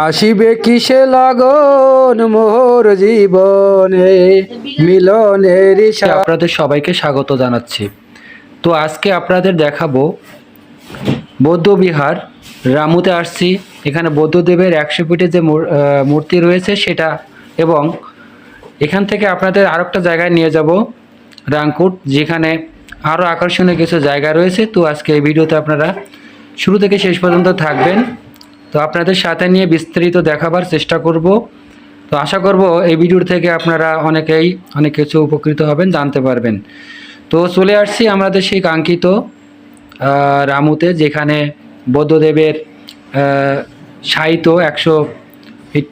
আসিবে কিসে লগন মোর জীবনে মিলনের আপনাদের সবাইকে স্বাগত জানাচ্ছি। তো আজকে আপনাদের দেখাবো বৌদ্ধবিহার রামুতে আসছি। এখানে বৌদ্ধদেবের 100 ফিটের যে মূর্তি রয়েছে সেটা, এবং এখান থেকে আপনাদের আরেকটা জায়গায় নিয়ে যাব রাংকুট, যেখানে আরও আকর্ষণীয় কিছু জায়গা রয়েছে। তো আজকে এই ভিডিওতে আপনারা শুরু থেকে শেষ পর্যন্ত থাকবেন। তো আপনাদের সাথে নিয়ে বিস্তারিত দেখাবার চেষ্টা করব। তো আশা করব এই ভিডিওর থেকে আপনারা অনেকেই অনেক কিছু উপকৃত হবেন, জানতে পারবেন। তো চলে আসছি আমাদের সেই কাঙ্ক্ষিত রামুতে, যেখানে বৌদ্ধদেবের সাহিত্য 100 ফিট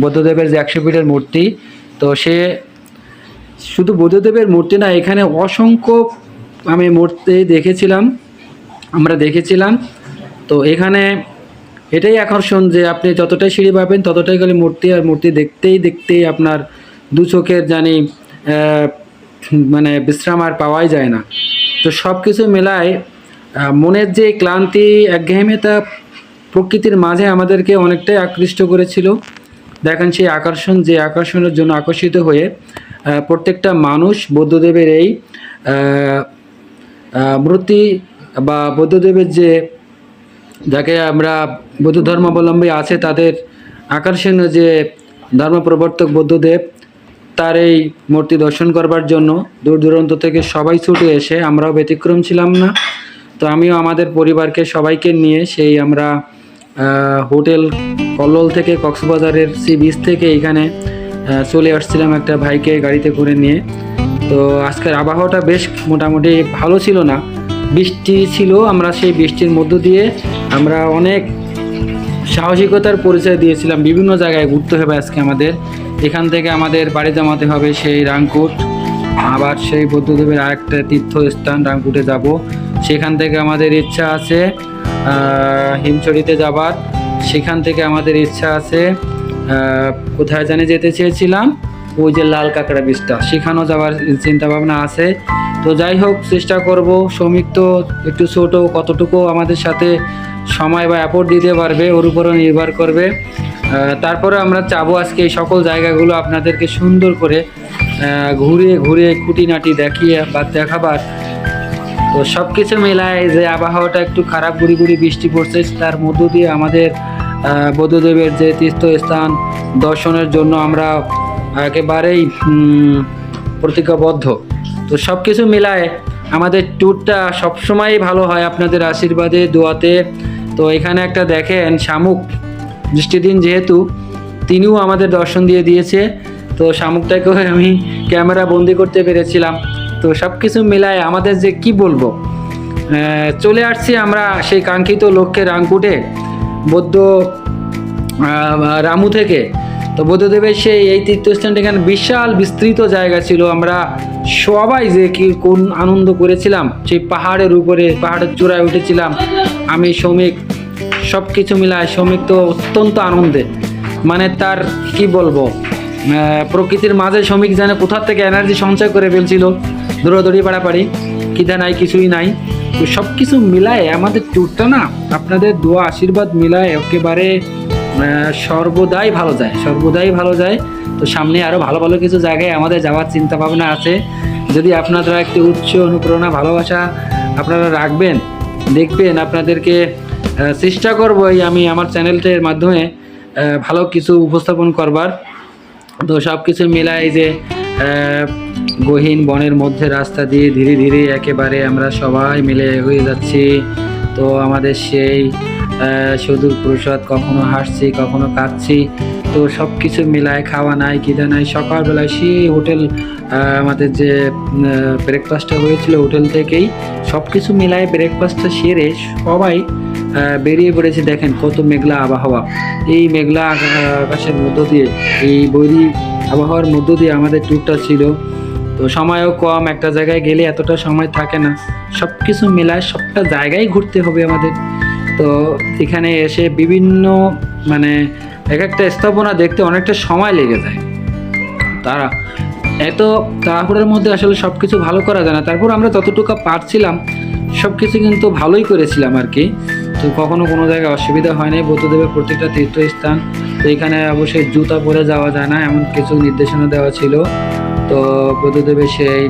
বৌদ্ধদেবের যে 100 ফিটের মূর্তি। তো সে শুধু বৌদ্ধদেবের মূর্তি না, এখানে অসংখ্য আমি মূর্তি আমরা দেখেছিলাম। তো এখানে এটাই আকর্ষণ যে আপনি যতটাই সিঁড়ি পাবেন ততটাই খালি মূর্তি, আর মূর্তি দেখতেই দেখতেই আপনার দু চোখের জানি মানে বিশ্রাম আর পাওয়াই যায় না। তো সব কিছু মেলায় মনের যে ক্লান্তি একঘেয়েমিতা প্রকৃতির মাঝে আমাদেরকে অনেকটাই আকৃষ্ট করেছিল। দেখেন সেই আকর্ষণের জন্য আকর্ষিত হয়ে প্রত্যেকটা মানুষ বৌদ্ধদেবের এই মূর্তি বা বৌদ্ধদেবের যাকে আমরা বৌদ্ধ ধর্মাবলম্বী আছে তাদের আকর্ষণীয় যে ধর্ম প্রবর্তক বৌদ্ধদেব, তার এই মূর্তি দর্শন করবার জন্য দূর দূরান্ত থেকে সবাই ছুটে এসে, আমরাও ব্যতিক্রম ছিলাম না। তো আমিও আমাদের পরিবারকে সবাইকে নিয়ে আমরা হোটেল কল্লোল থেকে কক্সবাজারের সি বিচ থেকে এখানে চলে আসছিলাম একটা ভাইকে গাড়িতে করে নিয়ে। তো আজকের আবহাওয়াটা বেশ মোটামুটি ভালো ছিল না, বৃষ্টি ছিল। আমরা সেই বৃষ্টির মধ্য দিয়ে আমরা অনেক সাহসিকতার পরিচয় দিয়েছিলাম। বিভিন্ন জায়গায় ঘুরতে হবে আজকে আমাদের। এখান থেকে আমাদের বাড়ি জমাতে হবে সেই রাংকুট, আবার সেই বৌদ্ধদেবের আরেকটা তীর্থস্থান রাংকুটে যাব। সেখান থেকে আমাদের ইচ্ছা আছে হিমছড়িতে যাবার। সেখান থেকে আমাদের ইচ্ছা আছে কোথায় জানি যেতে চেয়েছিলাম, ওই যে লাল কাঁকড়া বীজটা, সেখানেও যাওয়ার চিন্তা ভাবনা আছে। তো যাই হোক, চেষ্টা করব। শ্রমিক তো একটু ছোটো, কতটুকু আমাদের সাথে সময় বা অ্যাপোর্ট দিতে পারবে ওর উপরও নির্ভর করবে। তারপরে আমরা চাবো আজকে এই সকল জায়গাগুলো আপনাদেরকে সুন্দর করে ঘুরিয়ে ঘুরিয়ে খুঁটিনাটি দেখিয়ে বা দেখাবার। তো সব কিছু মেলায় যে আবহাওয়াটা একটু খারাপ, গুড়ি গুড়ি বৃষ্টি পড়ছে, তার মধ্য দিয়ে আমাদের বৌদ্ধদেবের যে তীর্থস্থান দর্শনের জন্য আমরা একেবারেই প্রতিজ্ঞাবদ্ধ। তো সব কিছু মিলায় আমাদের ট্যুরটা সবসময়ই ভালো হয় আপনাদের আশীর্বাদে, দোয়াতে। তো এখানে একটা দেখেন শামুক, বৃষ্টির দিন যেহেতু, তিনিও আমাদের দর্শন দিয়েছে। তো শামুকটাকেও আমি ক্যামেরা বন্দি করতে পেরেছিলাম। তো সব কিছু মিলায় আমাদের যে কি বলবো, চলে আসছি আমরা সেই কাঙ্ক্ষিত লক্ষ্যে রাংকুটে বৌদ্ধ রামু থেকে। তো বৌদ্ধদেবের এই তীর্থস্থানটা এখানে বিশাল বিস্তৃত জায়গা ছিল। আমরা সবাই যে কোন আনন্দ করেছিলাম, সেই পাহাড়ের উপরে, পাহাড়ের চূড়ায় উঠেছিলাম আমি, শ্রমিক, সব কিছু মিলায় শ্রমিক তো অত্যন্ত আনন্দে, মানে তার কি বলবো, প্রকৃতির মাঝে শ্রমিক যেন কোথার থেকে এনার্জি সঞ্চয় করে ফেলছিল, দৌড়াদৌড়ি পাড়াপাড়ি, খিদা নাই, কিছুই নাই। তো সব কিছু মিলায় আমাদের ট্যুরটা না আপনাদের দোয়া আশীর্বাদ মিলায় একেবারে সর্বদাই ভালো যায়। তো সামনে আরও ভালো ভালো কিছু জায়গায় আমাদের যাওয়ার চিন্তা ভাবনা আছে। যদি আপনারা একটু উৎস, অনুপ্রেরণা, ভালোবাসা আপনারা রাখবেন, দেখবেন আপনাদেরকে চেষ্টা করবো আমি আমার চ্যানেলটার মাধ্যমে ভালো কিছু উপস্থাপন করবার। তো সব কিছু মিলাই যে গহীন বনের মধ্যে রাস্তা দিয়ে ধীরে ধীরে একেবারে আমরা সবাই মিলে এগিয়ে যাচ্ছি। তো আমাদের সেই সুদূর প্রসাদ, কখনো হাসছি কখনো কাঁদছি। তো সব কিছু মিলায় খাওয়া নাই, খিদা নাই। সকালবেলায় সেই হোটেল আমাদের যে ব্রেকফাস্টটা হয়েছিল হোটেল থেকেই, সব কিছু মিলায় ব্রেকফাস্টটা সেরে সবাই বেরিয়ে পড়েছে। দেখেন কত মেঘলা আবহাওয়া, এই মেঘলা আকাশের মধ্য দিয়ে, এই বৈরী আবহাওয়ার মধ্য দিয়ে আমাদের ট্যুরটা ছিল। তো সময়ও কম, একটা জায়গায় গেলে এতটা সময় থাকে না। সব কিছু মিলায় সবটা জায়গায় ঘুরতে হবে আমাদের। তো এখানে এসে বিভিন্ন মানে এক একটা স্থাপনা দেখতে অনেকটা সময় লেগে যায়। এত তাড়াহুড়োর মধ্যে আসলে সব কিছু ভালো করা যায় না। তারপর আমরা যতটুকু পারছিলাম সব কিছু কিন্তু ভালোই করেছিলাম আর কি। তো কখনো কোনো জায়গায় অসুবিধা হয় নাই। বৌদ্ধদেবের প্রত্যেকটা তীর্থস্থান, তো এখানে অবশ্যই জুতা পরে যাওয়া যায় না, এমন কিছু নির্দেশনা দেওয়া ছিল। তো বৌদ্ধদেবের সেই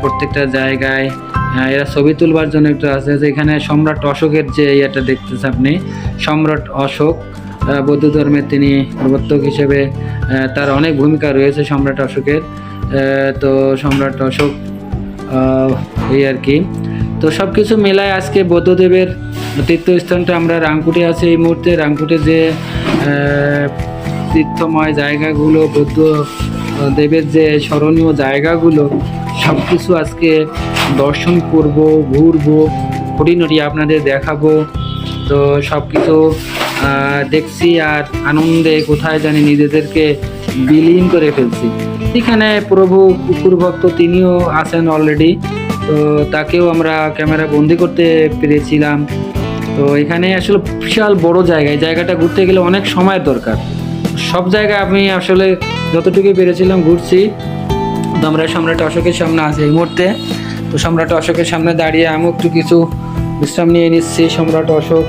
প্রত্যেকটা জায়গায় এরা ছবি তুলবার জন্য একটু আছে, যে এখানে সম্রাট অশোকের যে ইয়েটা দেখতেছে আপনি, সম্রাট অশোক বৌদ্ধ ধর্মের তিনি প্রবর্তক হিসেবে তার অনেক ভূমিকা রয়েছে সম্রাট অশোকের। তো সম্রাট অশোক এই আর কি। তো সব কিছু মেলায় আজকে বৌদ্ধদেবের তীর্থস্থানটা আমরা রাংকুটে আছি এই মুহূর্তে। রাংকুটে যে তীর্থময় জায়গাগুলো, বৌদ্ধ দেবের যে স্মরণীয় জায়গাগুলো, সব কিছু আজকে দর্শন করব, ঘুরবো, খুঁটিনাটি আপনাদের দেখাবো। তো সব কিছু দেখছি আর আনন্দে কোথায় জানি নিজেদেরকে বিলীন করে ফেলছি। এখানে প্রভু কুকুর ভক্ত তিনিও আছেন অলরেডি, তো তাকেও আমরা ক্যামেরা বন্দি করতে পেরেছিলাম। তো এখানে আসলে বিশাল বড় জায়গাটা ঘুরতে গেলে অনেক সময়ের দরকার। সব জায়গায় আমি আসলে যতটুকু পেরেছিলাম ঘুরছি। তো আমরা সম্রাট অশোকের সামনে আছি এই মুহূর্তে। তো সম্রাট অশোকের সামনে দাঁড়িয়ে আমি একটু কিছু বিশ্রাম নিয়ে নিচ্ছি। সম্রাট অশোক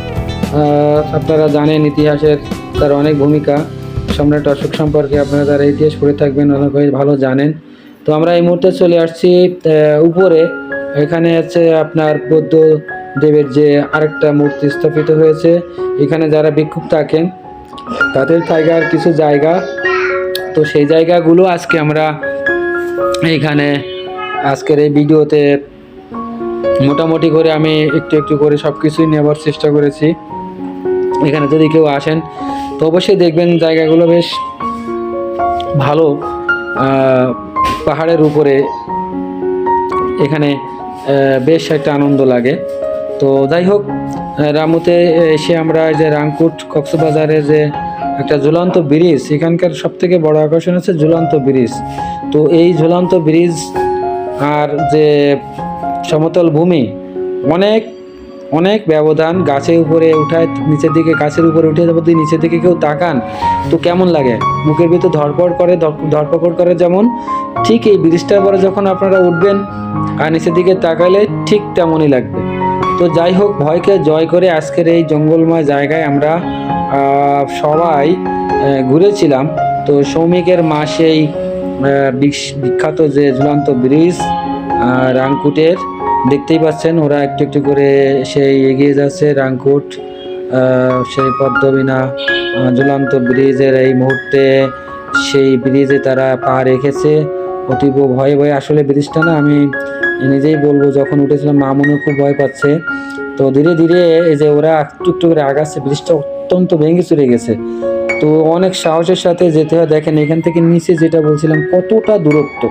আপনারা জানেন ইতিহাসের তার অনেক ভূমিকা। সম্রাট অশোক সম্পর্কে আপনারা যারা ইতিহাস পড়ে থাকবেন অনেকেই ভালো জানেন। তো আমরা এই মুহূর্তে চলে আসছি উপরে। এখানে আছে আপনার বৌদ্ধ দেবের যে আরেকটা মূর্তি স্থাপিত হয়েছে। এখানে যারা ভিক্ষুক থাকেন তাদের থাকার কিছু জায়গা, তো সেই জায়গাগুলো আজকে আমরা এইখানে আজকের এই ভিডিওতে মোটামুটি করে আমি একটু একটু করে সব কিছুই নেবার চেষ্টা করেছি। এখানে যদি কেউ আসেন তো অবশ্যই দেখবেন জায়গাগুলো বেশ ভালো, পাহাড়ের উপরে এখানে বেশ একটা আনন্দ লাগে। তো যাই হোক, রামুতে এসে আমরা যে রাংকুট কক্সবাজারে যে একটা ঝুলন্ত ব্রিজ, এখানকার সব থেকে বড় আকর্ষণ হচ্ছে ঝুলন্ত ব্রিজ। তো এই ঝুলন্ত ব্রিজ আর যে সমতল ভূমি অনেক অনেক ব্যবধান। গাছের উপরে উঠায় নিচের দিকে, গাছের উপরে উঠে যাবো যদি নিচের দিকে কেউ তাকান তো কেমন লাগে, মুখের ভিতর ধরপকড় করে যেমন, ঠিক এই ব্রিজটার পরে যখন আপনারা উঠবেন আর নিচের দিকে তাকালে ঠিক তেমনই লাগবে। তো যাই হোক, ভয়কে জয় করে আজকের এই জঙ্গলময় জায়গায় আমরা সবাই ঘুরেছিলাম। তো সৌমিকের মা সেই বিখ্যাত যে ঝুলন্ত ব্রিজ রাংকুটের দেখতেই পাচ্ছেন, ওরা একটু একটু করে সেই এগিয়ে যাচ্ছে। রাংকুট সেই পদ্মবিনা ঝুলন্ত ব্রিজের এই মুহূর্তে সেই ব্রিজে তারা পা রেখেছে অতীব ভয়ে ভয়ে। আসলে ব্রিজটা না, আমি নিজেই বলবো, যখন উঠেছিলাম মা মনে খুব ভয় পাচ্ছে। তো ধীরে ধীরে এই যে ওরা একটু একটু করে আগাচ্ছে, ব্রিজটা অত্যন্ত ভেঙে চুরে গেছে। তো অনেক সাহসের সাথে যেতে হয়। দেখেন এখান থেকে নিচে যেটা বলছিলাম কতটা দূরত্ব,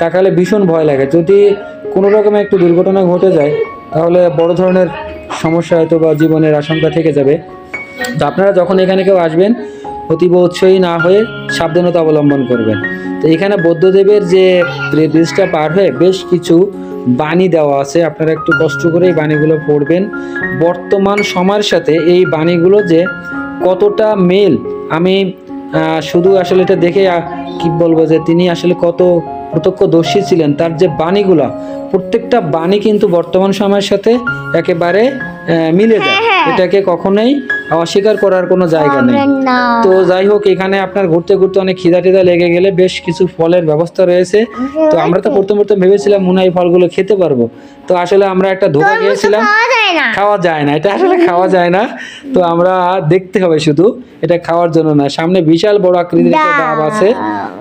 তাকালে ভীষণ ভয় লাগে। যদি কোনো রকমের একটু দুর্ঘটনা ঘটে যায় তাহলে বড় ধরনের সমস্যা হয়তো বা জীবনের আশঙ্কা থেকে যাবে। তো আপনারা যখন এখানে কেউ আসবেন অতীব উৎসাহী না হয়ে সাবধানতা অবলম্বন করবেন। তো এখানে বৌদ্ধদেবের যে ব্রিজটা পার হয়ে বেশ কিছু বাণী দেওয়া আছে, আপনারা একটু কষ্ট করে এই বাণীগুলো পড়বেন। বর্তমান সময়ের সাথে এই বাণীগুলো যে কতটা মেল, আমি শুধু আসলে এটা দেখে কি বলবো যে তিনি আসলে কত প্রত্যক্ষদর্শী ছিলেন। তার যে বাণীগুলা, প্রত্যেকটা বাণী কিন্তু বর্তমান সময়ের সাথে একেবারে মিলে যায়, এটাকে কখনোই অস্বীকার করার কোনো জায়গা নেই। তো যাই হোক, এখানে আপনার ঘুরতে ঘুরতে অনেক খিদা টিদা লেগে গেলে বেশ কিছু ফলের ব্যবস্থা রয়েছে। তো আমরা তো প্রথম ভেবেছিলাম মনে হয় ফলগুলো খেতে পারবো, তো আসলে আমরা একটা ধোঁকা খেয়েছিলাম। খাওয়া যায় না, এটা আসলে খাওয়া যায় না। তো আমরা দেখতে হবে শুধু, এটা খাওয়ার জন্য না। সামনে বিশাল বড় আকৃতির একটা ডাব আছে।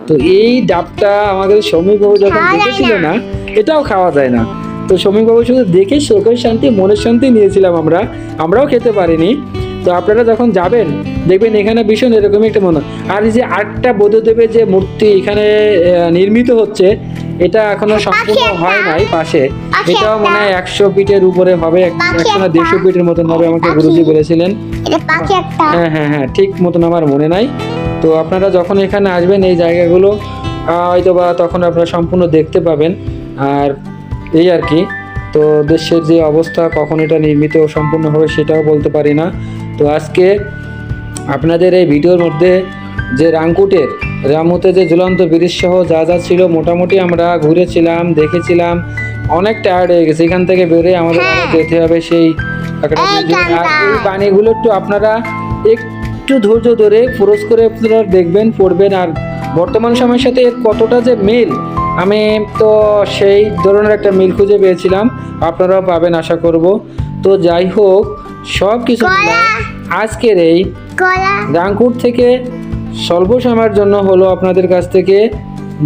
তো এই ডাবটা আমাদের শ্রমিক বাবু যখন দেখেছিল না, এটাও খাওয়া যায় না। তো শ্রমিক বাবু শুধু দেখে চোখের শান্তি, মনের শান্তি নিয়েছিলাম আমরাও খেতে পারিনি। তো আপনারা যখন যাবেন দেখবেন এখানে ভীষণ এরকমই একটা মনে। আর এই যে আটটা বৌদ্ধদেবের যে মূর্তি এখানে নির্মিত হচ্ছে, এটা এখনো সম্পূর্ণ হয় নাই। পাশে এটাও মনে হয় 100 ফিটের উপরে হবে, 100 না 150 ফিটের মতন হবে, আমাকে গুরুজি বলেছিলেন। হ্যাঁ হ্যাঁ হ্যাঁ, ঠিক মতন আমার মনে নাই। তো আপনারা যখন এখানে আসবেন এই জায়গাগুলো হয়তো বা তখন আপনারা সম্পূর্ণ দেখতে পাবেন। আর এই আর কি। তো দেশের যে অবস্থা, কখন এটা নির্মিত সম্পূর্ণ হবে সেটাও বলতে পারি না। তো আজকে আপনাদের এই ভিডিওর মধ্যে যে রাংকুটের রামুতে যে ঝুলন্ত ব্রিজ সহ যা যা ছিল মোটামুটি আমরা ঘুরেছিলাম, দেখেছিলাম। অনেক টায়ার্ড হয়ে গেছে, এখান থেকে বেরোয় আমাদের যেতে হবে সেই আর এই বাণীগুলো একটু আপনারা একটু ধৈর্য ধরে ফোরস করে আপনারা দেখবেন, পড়বেন। আর বর্তমান সময়ের সাথে এর কতটা যে মিল, আমি তো সেই ধরনের একটা মিল খুঁজে পেয়েছিলাম, আপনারাও পাবেন আশা করব। তো যাই হোক, সব কিছু আজকের এই রাংপুর থেকে স্বল্প সময়ের জন্য হলো আপনাদের কাছ থেকে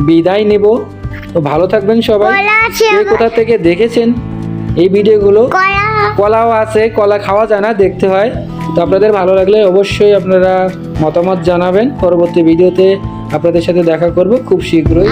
বিদায় নেব। তো ভালো থাকবেন সবাই। কে কোথা থেকে দেখেছেন এই ভিডিওগুলো, কলাও আছে, কলা খাওয়া যায় না, দেখতে হয়। তো আপনাদের ভালো লাগলে অবশ্যই আপনারা মতামত জানাবেন। পরবর্তী ভিডিওতে আপনাদের সাথে দেখা করব খুব শীঘ্রই।